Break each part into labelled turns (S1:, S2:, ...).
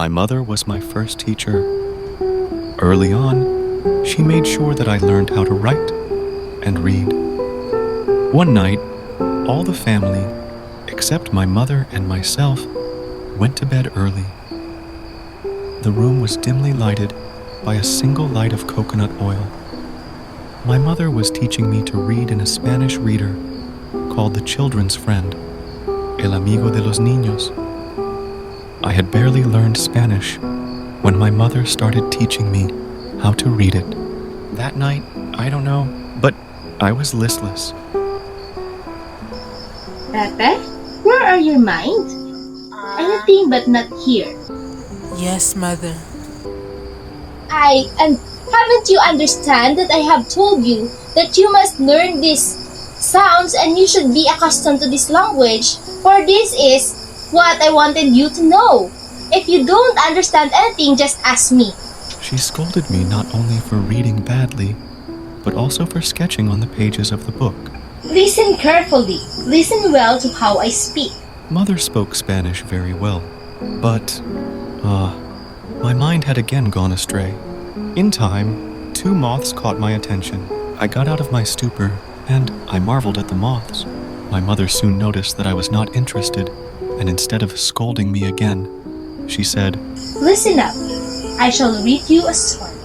S1: My mother was my first teacher. Early on, she made sure that I learned how to write and read. One night, all the family, except my mother and myself, went to bed early. The room was dimly lighted by a single light of coconut oil. My mother was teaching me to read in a Spanish reader called The Children's Friend, El Amigo de los Niños. I had barely learned Spanish when my mother started teaching me how to read it. That night, I don't know, but I was listless.
S2: Pepe, where are your mind? Anything but not here.
S3: Yes, Mother.
S2: And haven't you understand that I have told you that you must learn these sounds and you should be accustomed to this language, for this is what I wanted you to know. If you don't understand anything, just ask me.
S1: She scolded me not only for reading badly, but also for sketching on the pages of the book.
S2: Listen carefully. Listen well to how I speak.
S1: Mother spoke Spanish very well, but, my mind had again gone astray. In time, 2 moths caught my attention. I got out of my stupor, and I marveled at the moths. My mother soon noticed that I was not interested, and instead of scolding me again, she said,
S2: Listen up. I shall read you a story.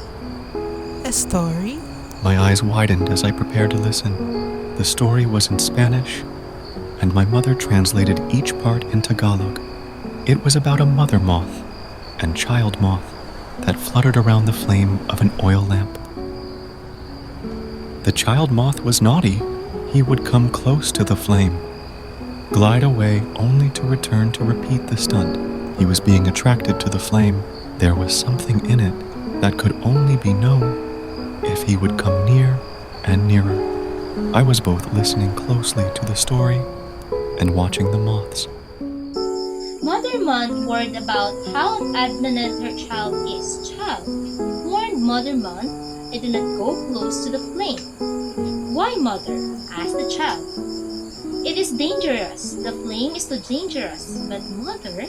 S3: A story?
S1: My eyes widened as I prepared to listen. The story was in Spanish, and my mother translated each part in Tagalog. It was about a mother moth and child moth that fluttered around the flame of an oil lamp. The child moth was naughty. He would come close to the flame, glide away only to return to repeat the stunt. He was being attracted to the flame. There was something in it that could only be known if he would come near and nearer. I was both listening closely to the story and watching the moths.
S2: Mother Moth worried about how adamant her child is. Child, warned Mother Moth, I do not go close to the flame. Why, Mother? Asked the child. It is dangerous. The flame is too dangerous. But Mother,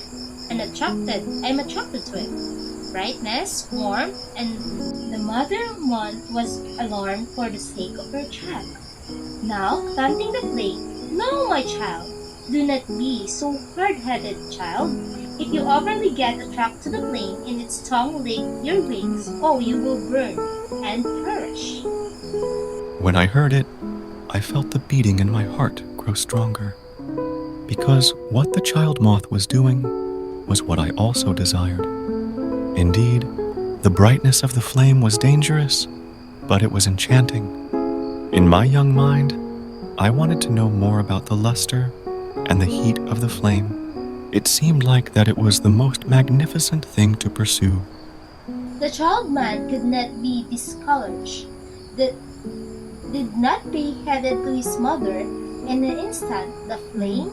S2: I'm attracted to it. Brightness, warmth, and the Mother Moth was alarmed for the sake of her child. Now, taunting the flame, No, my child, do not be so hard-headed, child. If you overly get attracted to the flame and its tongue lick your wings, you will burn and perish.
S1: When I heard it, I felt the beating in my heart grow stronger, because what the child moth was doing was what I also desired. Indeed, the brightness of the flame was dangerous, but it was enchanting. In my young mind, I wanted to know more about the luster and the heat of the flame. It seemed like that it was the most magnificent thing to pursue.
S2: The child man could not be discouraged. Did not be headed to his mother. In an instant, the flame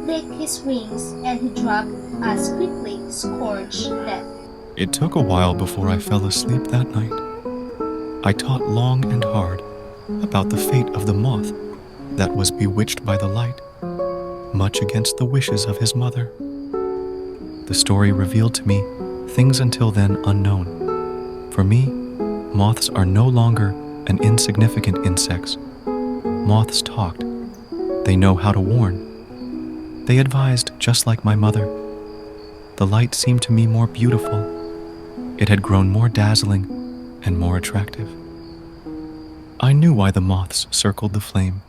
S2: licked his wings and he dropped as quickly, scorched death.
S1: It took a while before I fell asleep that night. I thought long and hard about the fate of the moth that was bewitched by the light, much against the wishes of his mother. The story revealed to me things until then unknown. For me, moths are no longer an insignificant insects. Moths talked. They know how to warn. They advised just like my mother. The light seemed to me more beautiful. It had grown more dazzling and more attractive. I knew why the moths circled the flame.